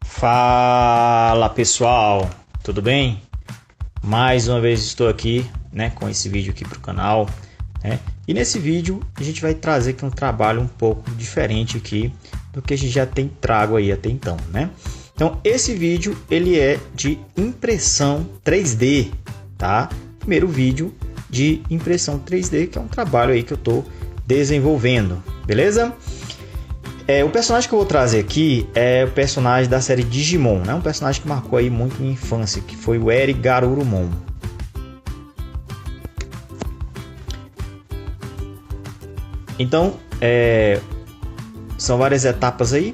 Fala pessoal, tudo bem? Mais uma vez estou aqui, com esse vídeo aqui para o canal, E nesse vídeo a gente vai trazer aqui um trabalho um pouco diferente aqui do que a gente já tem trago aí até então, Então esse vídeo ele é de impressão 3D, tá? Primeiro vídeo de impressão 3D, que é um trabalho aí que eu estou desenvolvendo, beleza? O personagem que eu vou trazer aqui é o personagem da série Digimon, Um personagem que marcou aí muito minha infância, que foi o Eri Garurumon. Então, são várias etapas aí,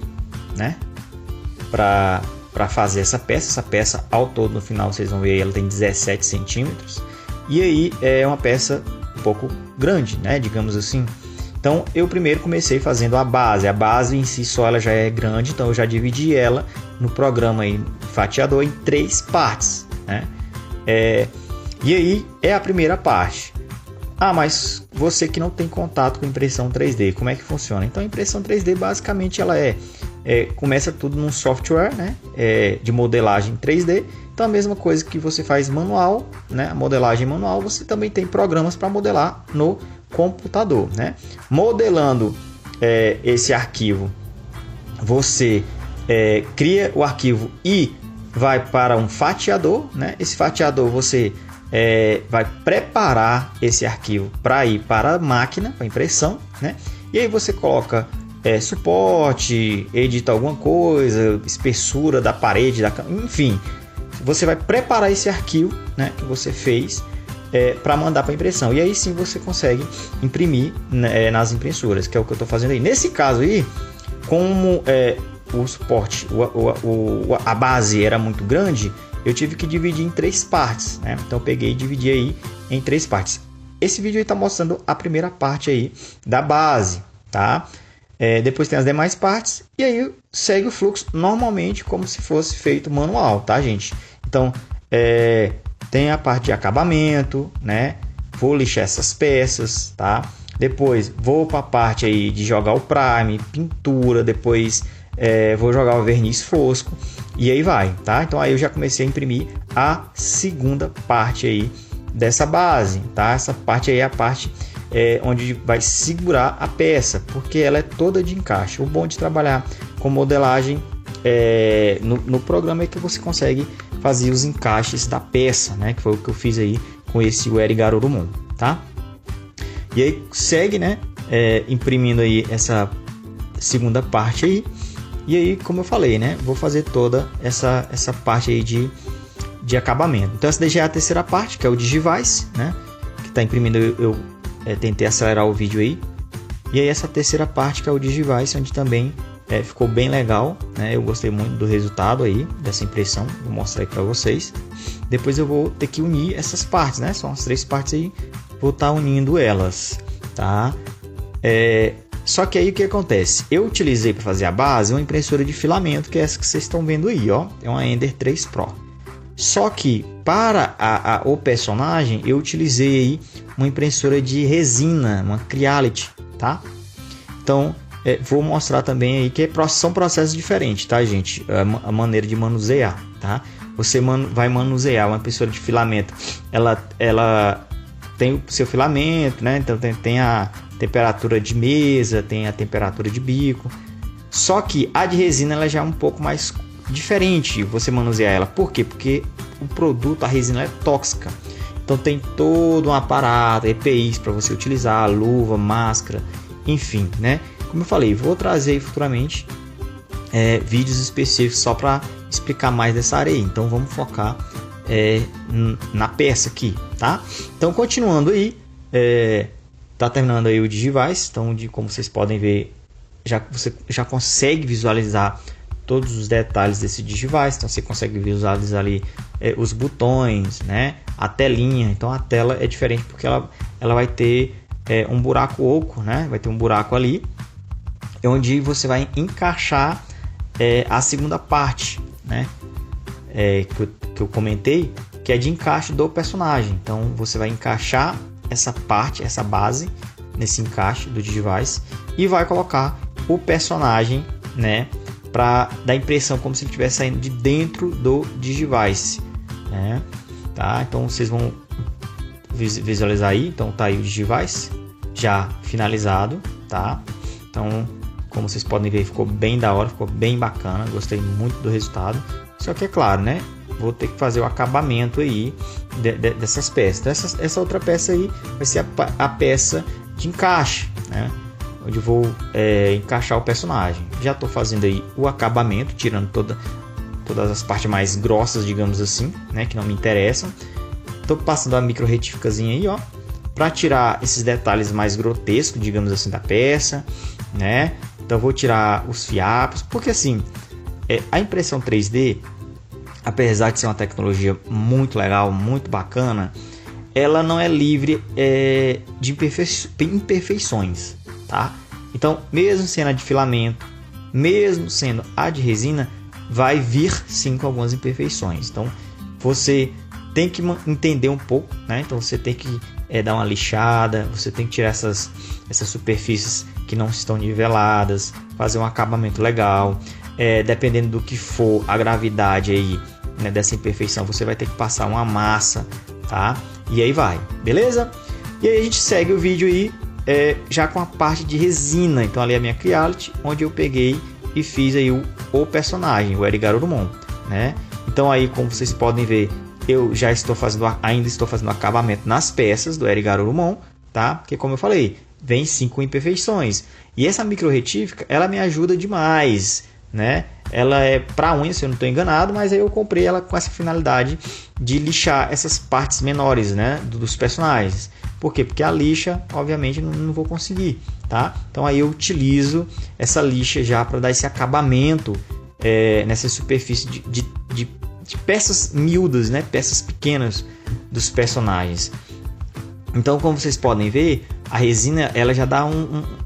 para fazer essa peça. Essa peça, ao todo, no final, vocês vão ver, ela tem 17 centímetros. E aí, é uma peça um pouco grande, digamos assim. Então, eu primeiro comecei fazendo a base. A base em si só ela já é grande, então eu já dividi ela no programa aí, fatiador em 3 partes, E aí, é a primeira parte. Ah, mas você que não tem contato com impressão 3D, como é que funciona? Então, a impressão 3D, basicamente, ela começa tudo num software, de modelagem 3D. Então, a mesma coisa que você faz manual, a modelagem manual, você também tem programas para modelar no computador, Modelando esse arquivo, você cria o arquivo e vai para um fatiador, Esse fatiador você vai preparar esse arquivo para ir para a máquina, para impressão, E aí você coloca suporte, edita alguma coisa, espessura da parede, enfim, você vai preparar esse arquivo, que você fez para mandar para impressão. E aí sim você consegue imprimir nas impressoras, que é o que eu estou fazendo aí. Nesse caso aí, como o suporte, a base era muito grande, eu tive que dividir em 3 partes, Então eu peguei e dividi aí em 3 partes. Esse vídeo está mostrando a primeira parte aí da base, tá? Depois tem as demais partes e aí segue o fluxo normalmente como se fosse feito manual, tá, gente? Então, tem a parte de acabamento, Vou lixar essas peças, tá? Depois vou para a parte aí de jogar o prime, pintura, depois vou jogar o verniz fosco e aí vai, tá? Então aí eu já comecei a imprimir a segunda parte aí dessa base, tá? Essa parte aí é a parte onde vai segurar a peça, porque ela é toda de encaixe. O bom de trabalhar com modelagem no programa é que você consegue fazer os encaixes da peça, que foi o que eu fiz aí com esse Eri Garurumon, tá? E aí segue, imprimindo aí essa segunda parte aí. E aí, como eu falei, vou fazer toda essa parte aí de acabamento. Então essa daí já é a terceira parte, que é o Digivice, que está imprimindo. Eu tentei acelerar o vídeo aí. E aí essa terceira parte, que é o Digivice, onde também ficou bem legal, Eu gostei muito do resultado aí dessa impressão. Vou mostrar aí para vocês. Depois eu vou ter que unir essas partes, São as 3 partes aí. Vou estar unindo elas, tá? Só que aí o que acontece? Eu utilizei para fazer a base uma impressora de filamento, que é essa que vocês estão vendo aí, ó. É uma Ender 3 Pro. Só que para o personagem eu utilizei aí uma impressora de resina, uma Creality, tá? Então vou mostrar também aí que são processos diferentes, tá, gente? A maneira de manusear, tá? Você vai manusear uma impressora de filamento, ela tem o seu filamento, Então tem a temperatura de mesa, tem a temperatura de bico. Só que a de resina ela já é um pouco mais diferente você manusear ela. Por quê? Porque o produto, a resina, é tóxica. Então tem todo um aparato, EPIs para você utilizar, luva, máscara, enfim, Como eu falei, vou trazer aí futuramente vídeos específicos só para explicar mais dessa área aí. Então vamos focar na peça aqui, tá? Então continuando aí, tá terminando aí o Digivice. Então, como vocês podem ver, você já consegue visualizar todos os detalhes desse Digivice. Então você consegue visualizar ali os botões, a telinha. Então a tela é diferente porque ela vai ter um buraco oco, vai ter um buraco ali onde você vai encaixar a segunda parte, que eu comentei, que é de encaixe do personagem. Então você vai encaixar essa parte, essa base nesse encaixe do Digivice e vai colocar o personagem, né, para dar a impressão como se ele estivesse saindo de dentro do Digivice, né? Tá? Então vocês vão visualizar aí, então tá aí o Digivice já finalizado, tá? Então, como vocês podem ver, ficou bem da hora, ficou bem bacana, gostei muito do resultado. Só que é claro, né? Vou ter que fazer o acabamento aí dessas peças. Então, essa outra peça aí vai ser a peça de encaixe, né? Onde eu vou encaixar o personagem. Já estou fazendo aí o acabamento, tirando todas as partes mais grossas, digamos assim, né? Que não me interessam. Estou passando a micro retíficazinha aí, ó, para tirar esses detalhes mais grotescos, digamos assim, da peça, né? Então vou tirar os fiapos, porque assim, a impressão 3D, apesar de ser uma tecnologia muito legal, muito bacana, ela não é livre de imperfeições, tá? Então, mesmo sendo a de filamento, mesmo sendo a de resina, vai vir sim com algumas imperfeições. Então, você tem que entender um pouco, né? Então, você tem que dar uma lixada, você tem que tirar essas superfícies que não estão niveladas, fazer um acabamento legal. Dependendo do que for a gravidade aí, né, dessa imperfeição, você vai ter que passar uma massa, tá? E aí vai, beleza? E aí a gente segue o vídeo aí já com a parte de resina. Então ali é a minha Creality, onde eu peguei e fiz aí o personagem, o Eric Garurumon, né? Então aí, como vocês podem ver, eu já ainda estou fazendo acabamento nas peças do Eric Garurumon, tá? Porque como eu falei, vem 5 imperfeições. E essa micro retífica, ela me ajuda demais, né? Ela é para unha, se eu não estou enganado, mas aí eu comprei ela com essa finalidade de lixar essas partes menores, né, dos personagens. Por quê? Porque a lixa, obviamente, não vou conseguir, tá? Então aí eu utilizo essa lixa já para dar esse acabamento nessa superfície de peças miúdas, né, peças pequenas dos personagens. Então, como vocês podem ver, a resina ela já dá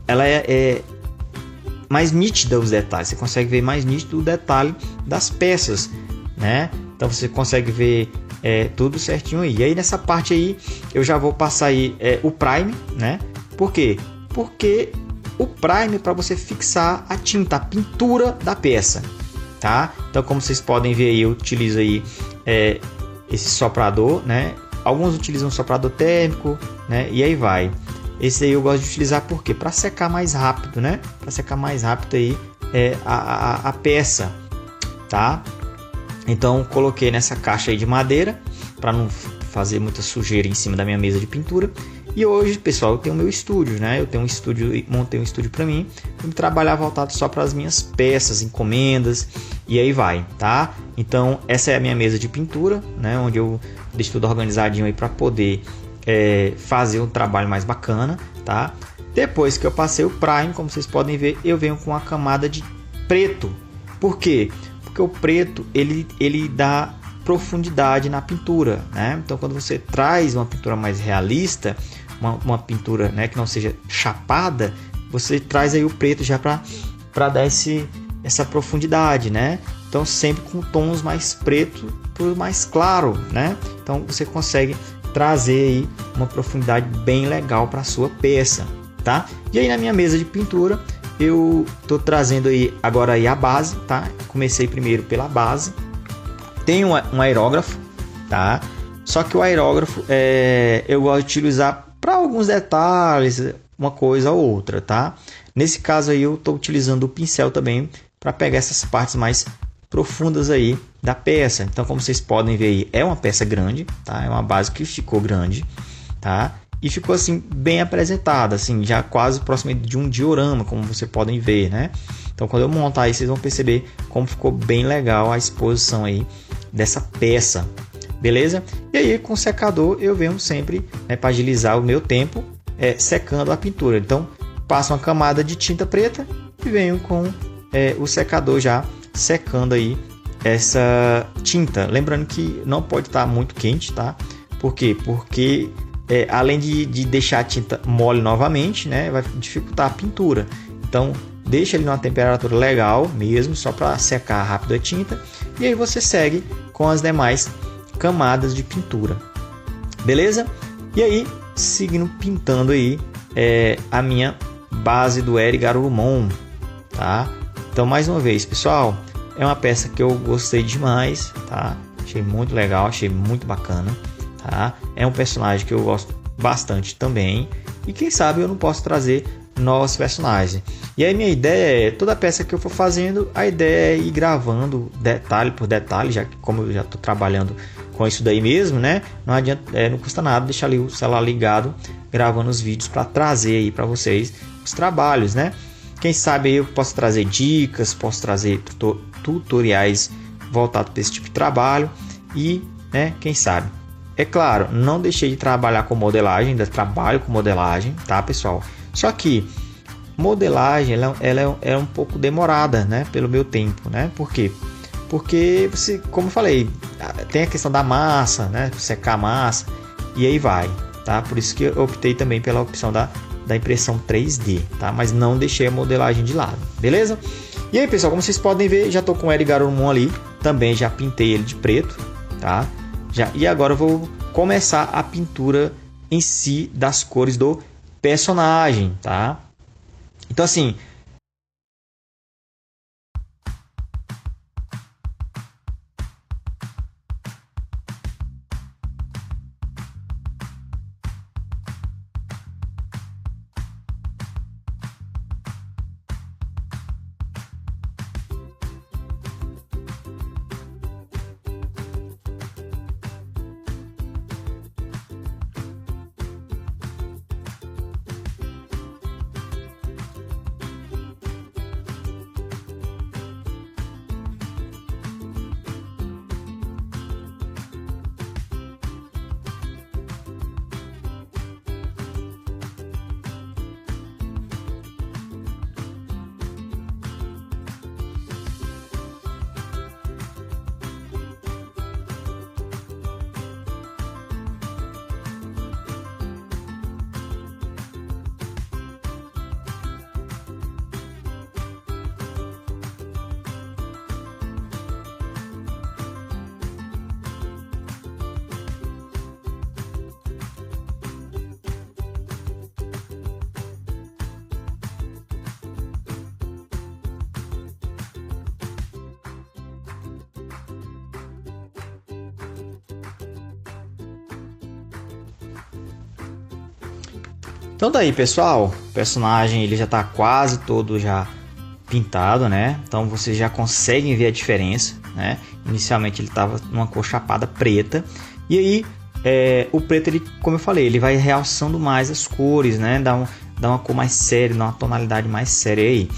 ela é mais nítida os detalhes, você consegue ver mais nítido o detalhe das peças, né? Então você consegue ver tudo certinho aí. E aí nessa parte aí eu já vou passar aí o prime, né? Por quê? Porque o prime é para você fixar a tinta, a pintura da peça, tá? Então como vocês podem ver aí, eu utilizo aí esse soprador, né? Alguns utilizam soprador térmico, né? E aí vai. Esse aí eu gosto de utilizar porque para secar mais rápido, né? Para secar mais rápido aí a peça, tá? Então coloquei nessa caixa aí de madeira para não fazer muita sujeira em cima da minha mesa de pintura. E hoje, pessoal, eu tenho meu estúdio, né? Eu tenho um estúdio, montei um estúdio para mim, trabalhar voltado só para as minhas peças, encomendas e aí vai, tá? Então essa é a minha mesa de pintura, né? Onde eu deixo tudo organizadinho aí para poder fazer um trabalho mais bacana, tá? Depois que eu passei o prime, como vocês podem ver, eu venho com uma camada de preto. Por quê? Porque o preto ele dá profundidade na pintura, né? Então quando você traz uma pintura mais realista, uma pintura, né, que não seja chapada, você traz aí o preto já para dar essa profundidade, né? Então sempre com tons mais preto por mais claro, né? Então você consegue trazer aí uma profundidade bem legal para a sua peça, tá? E aí na minha mesa de pintura eu tô trazendo aí agora aí a base, tá? Comecei primeiro pela base. Tem um aerógrafo, tá? Só que o aerógrafo eu gosto de utilizar para alguns detalhes, uma coisa ou outra, tá? Nesse caso aí eu estou utilizando o pincel também para pegar essas partes mais profundas aí da peça. Então, como vocês podem ver aí, é uma peça grande, tá? É uma base que ficou grande, tá? E ficou assim bem apresentada, assim, já quase próximo de um diorama, como vocês podem ver, né? Então, quando eu montar aí, vocês vão perceber como ficou bem legal a exposição aí dessa peça, beleza? E aí, com o secador, eu venho sempre, né, para agilizar o meu tempo, secando a pintura. Então, passo uma camada de tinta preta e venho com o secador já secando aí essa tinta. Lembrando que não pode estar muito quente, tá? Por quê? Porque além de deixar a tinta mole novamente, né, vai dificultar a pintura. Então, deixa ele numa temperatura legal mesmo, só para secar rápido a tinta. E aí você segue com as demais camadas de pintura. Beleza? E aí, seguindo pintando aí a minha base do Eri Garurumon, tá? Então, mais uma vez, pessoal, é uma peça que eu gostei demais, tá? Achei muito legal, achei muito bacana, tá? É um personagem que eu gosto bastante também, e quem sabe eu não posso trazer novos personagens. E aí minha ideia é, toda peça que eu for fazendo, a ideia é ir gravando detalhe por detalhe, já que como eu já estou trabalhando com isso daí mesmo, né? Não adianta, não custa nada deixar ali o celular ligado, gravando os vídeos para trazer aí para vocês os trabalhos, né? Quem sabe aí eu posso trazer dicas, posso trazer tutoriais voltados para esse tipo de trabalho e, né? Quem sabe? É claro, não deixei de trabalhar com modelagem, ainda trabalho com modelagem, tá, pessoal? Só que modelagem ela é um pouco demorada, né, pelo meu tempo, né? Por quê? Porque você, como eu falei, tem a questão da massa, né, secar a massa e aí vai, tá? Por isso que eu optei também pela opção da impressão 3D, tá? Mas não deixei a modelagem de lado, beleza? E aí, pessoal, como vocês podem ver, já tô com o Eri Garurumon ali, também já pintei ele de preto, tá? E agora eu vou começar a pintura em si das cores do personagem, tá? Então assim, então daí, pessoal, o personagem ele já está quase todo já pintado, né? Então vocês já conseguem ver a diferença, né? Inicialmente ele estava numa cor chapada preta e aí o preto, ele, como eu falei, ele vai realçando mais as cores, né? Dá uma cor mais séria, dá uma tonalidade mais séria aí.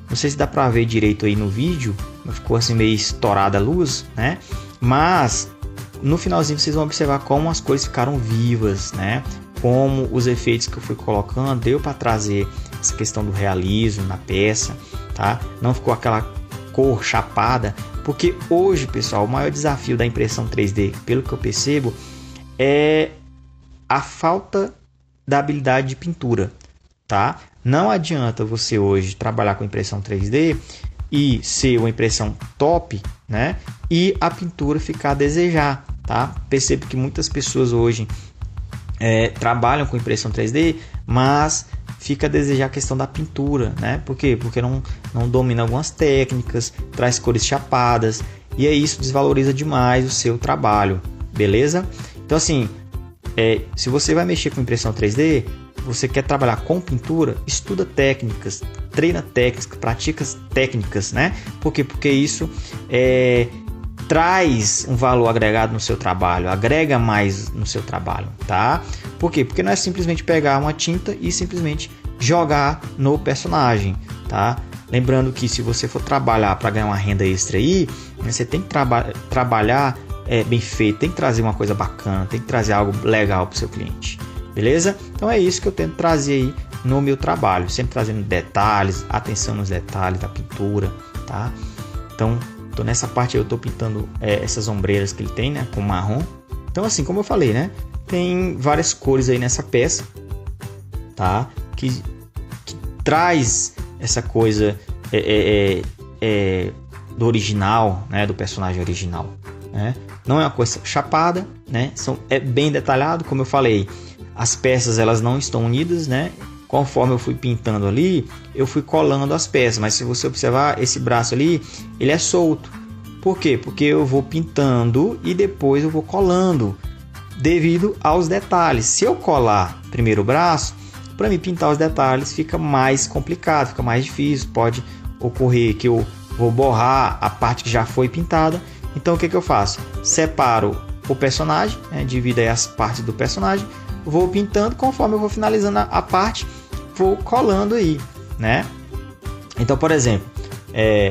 Não sei se dá para ver direito aí no vídeo, ficou assim meio estourada a luz, né? Mas no finalzinho vocês vão observar como as cores ficaram vivas, né? Como os efeitos que eu fui colocando deu para trazer essa questão do realismo na peça, tá? Não ficou aquela cor chapada, porque hoje, pessoal, o maior desafio da impressão 3D, pelo que eu percebo, é a falta da habilidade de pintura, tá? Não adianta você hoje trabalhar com impressão 3D e ser uma impressão top, né? E a pintura ficar a desejar, tá? Percebo que muitas pessoas hoje trabalham com impressão 3D, mas fica a desejar a questão da pintura, né? Por quê? Porque não domina algumas técnicas, traz cores chapadas, e aí isso desvaloriza demais o seu trabalho, beleza? Então assim, se você vai mexer com impressão 3D, você quer trabalhar com pintura, estuda técnicas, treina técnicas, pratica técnicas, né? Por quê? Porque isso traz um valor agregado no seu trabalho, agrega mais no seu trabalho, tá? Por quê? Porque não é simplesmente pegar uma tinta e simplesmente jogar no personagem, tá? Lembrando que se você for trabalhar para ganhar uma renda extra aí, você tem que trabalhar bem feito, tem que trazer uma coisa bacana, tem que trazer algo legal para o seu cliente, beleza? Então é isso que eu tento trazer aí no meu trabalho, sempre trazendo detalhes, atenção nos detalhes da pintura, tá? Então nessa parte eu estou pintando essas ombreiras que ele tem, né, com marrom. Então assim, como eu falei, né, tem várias cores aí nessa peça, tá? Que traz essa coisa do original, né, do personagem original, né? Não é uma coisa chapada, né? É bem detalhado, como eu falei, as peças elas não estão unidas, né? Conforme eu fui pintando ali, eu fui colando as peças, mas se você observar, esse braço ali, ele é solto. Por quê? Porque eu vou pintando e depois eu vou colando, devido aos detalhes. Se eu colar primeiro o braço, para mim pintar os detalhes fica mais complicado, fica mais difícil, pode ocorrer que eu vou borrar a parte que já foi pintada. Então o que eu faço? Separo o personagem, né? Divido aí as partes do personagem, vou pintando, conforme eu vou finalizando a parte, vou colando aí, né? Então, por exemplo,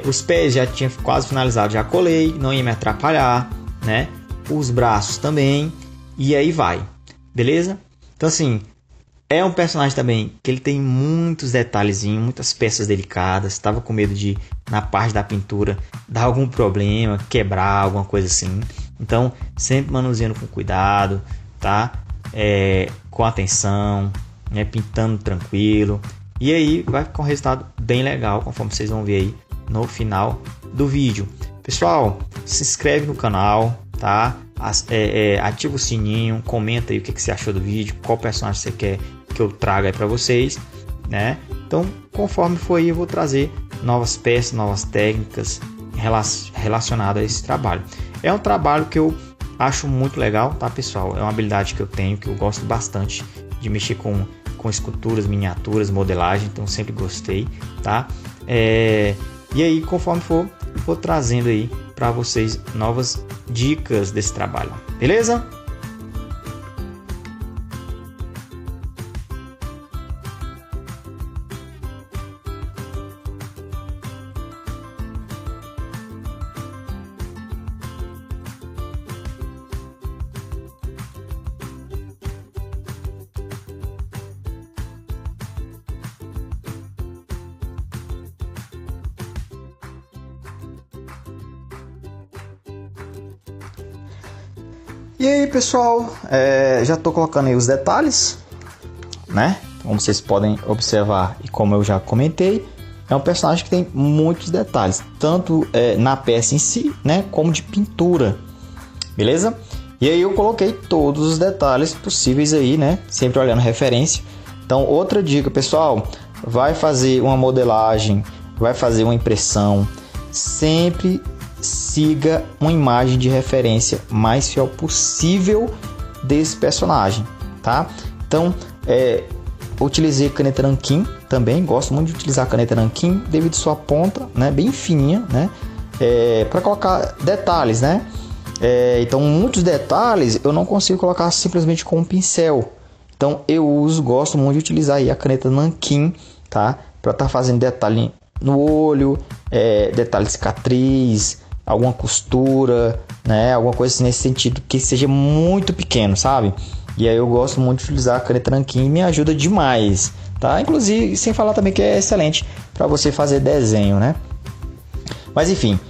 os pés já tinha quase finalizado, já colei, não ia me atrapalhar, né? Os braços também, e aí vai, beleza? Então assim, é um personagem também que ele tem muitos detalhezinhos, muitas peças delicadas. Estava com medo de, na parte da pintura, dar algum problema, quebrar, alguma coisa assim. Então, sempre manuseando com cuidado, tá? Com atenção, né? Pintando tranquilo. E aí vai ficar um resultado bem legal, conforme vocês vão ver aí no final do vídeo. Pessoal, se inscreve no canal, tá? Ativa o sininho, comenta aí o que você achou do vídeo, qual personagem você quer que eu traga aí para vocês, né? Então, conforme for aí, eu vou trazer novas peças, novas técnicas relacionadas a esse trabalho. É um trabalho que eu acho muito legal, tá, pessoal? É uma habilidade que eu tenho, que eu gosto bastante de mexer com esculturas, miniaturas, modelagem, então sempre gostei, tá? E aí, conforme for, vou trazendo aí para vocês novas dicas desse trabalho, beleza? E aí, pessoal, já estou colocando aí os detalhes, né? Como vocês podem observar e como eu já comentei, é um personagem que tem muitos detalhes, tanto na peça em si, né, como de pintura, beleza? E aí eu coloquei todos os detalhes possíveis aí, né? Sempre olhando referência. Então, outra dica, pessoal, vai fazer uma modelagem, vai fazer uma impressão, sempre siga uma imagem de referência mais fiel possível desse personagem, tá? Então, utilizei caneta nanquim também, gosto muito de utilizar a caneta nanquim devido à sua ponta, né, bem fininha, né, para colocar detalhes, né? Então, muitos detalhes eu não consigo colocar simplesmente com um pincel. Então, gosto muito de utilizar aí a caneta nanquim, tá? Para estar fazendo detalhe no olho, detalhe de cicatriz, alguma costura, né? Alguma coisa assim nesse sentido que seja muito pequeno, sabe? E aí eu gosto muito de utilizar a caneta nanquim e me ajuda demais, tá? Inclusive, sem falar também que é excelente para você fazer desenho, né? Mas enfim,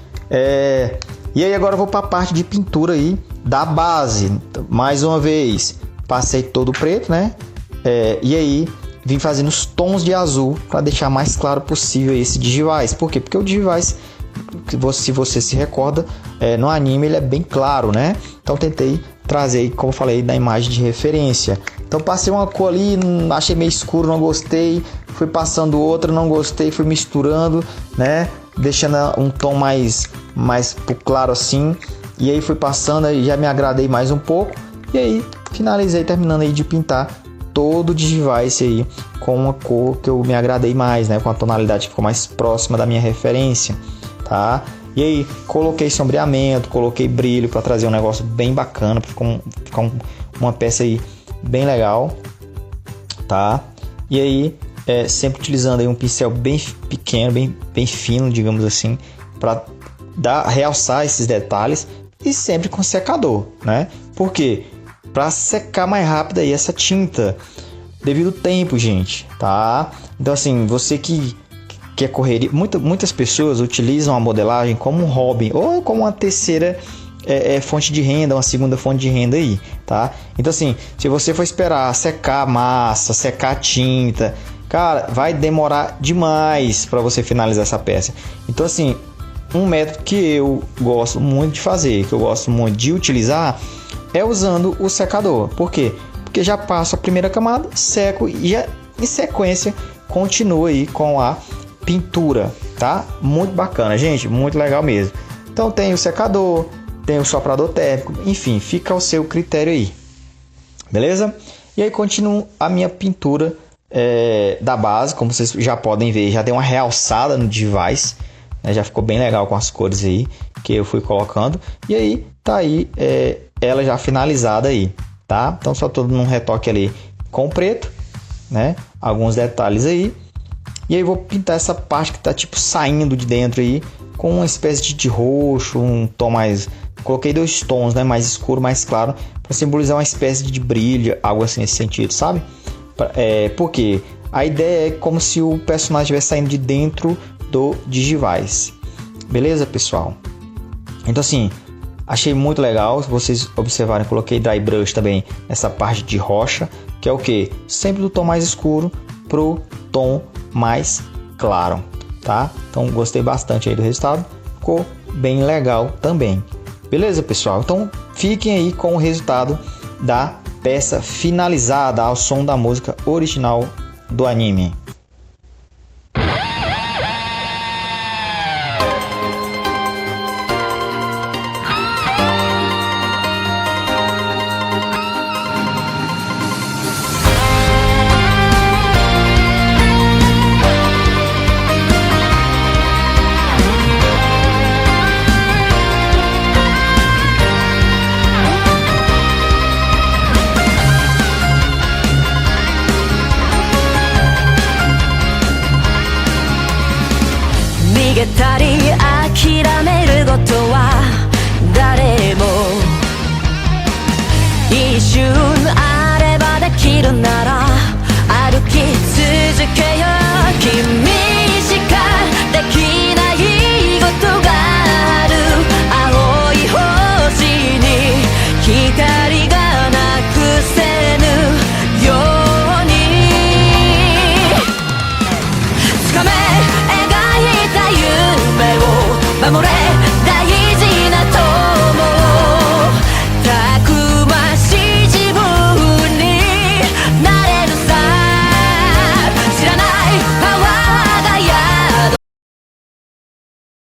e aí agora eu vou para a parte de pintura aí da base. Mais uma vez, passei todo preto, né? E aí vim fazendo os tons de azul para deixar mais claro possível esse Digivice. Por quê? Porque o Digivice, se você se recorda, no anime ele é bem claro, né? Então tentei trazer, como eu falei, da imagem de referência. Então passei uma cor ali, achei meio escuro, não gostei, fui passando outra, não gostei, fui misturando, né? Deixando um tom mais pro claro assim, e aí fui passando e já me agradei mais um pouco, e aí finalizei terminando aí de pintar todo o Digivice aí com uma cor que eu me agradei mais, né? Com a tonalidade que ficou mais próxima da minha referência, tá? E aí coloquei sombreamento, coloquei brilho para trazer um negócio bem bacana, para ficar uma peça aí bem legal, tá? E aí sempre utilizando aí um pincel bem pequeno, bem fino, digamos assim, para realçar esses detalhes, e sempre com secador, né? Por quê? Para secar mais rápido aí essa tinta, devido ao tempo, gente, tá? Então assim, você que quer correria, muitas pessoas utilizam a modelagem como um hobby ou como uma terceira fonte de renda, uma segunda fonte de renda aí, tá? Então assim, se você for esperar secar a massa, secar a tinta, cara, vai demorar demais para você finalizar essa peça. Então assim, um método que eu gosto muito de fazer, que eu gosto muito de utilizar, é usando o secador. Por quê? Porque já passo a primeira camada, seco e já em sequência continua aí com a pintura, tá? Muito bacana, gente, muito legal mesmo. Então tem o secador, tem o soprador térmico, enfim, fica ao seu critério aí, beleza? E aí continuo a minha pintura da base, como vocês já podem ver, já deu uma realçada no device, né? Já ficou bem legal com as cores aí que eu fui colocando. E aí tá aí ela já finalizada aí, tá? Então só todo num retoque ali com preto, né? Alguns detalhes aí. E aí vou pintar essa parte que tá tipo saindo de dentro aí com uma espécie de roxo, um tom mais... Coloquei 2 tons, né? Mais escuro, mais claro, para simbolizar uma espécie de brilho, algo assim nesse sentido, sabe? Porque a ideia é como se o personagem estivesse saindo de dentro do Digivice. Beleza, pessoal? Então assim, achei muito legal. Se vocês observarem, coloquei dry brush também nessa parte de rocha, que é o que? Sempre do tom mais escuro pro tom mais claro, tá? Então gostei bastante aí do resultado, ficou bem legal também. Beleza, pessoal? Então fiquem aí com o resultado da peça finalizada ao som da música original do anime. "君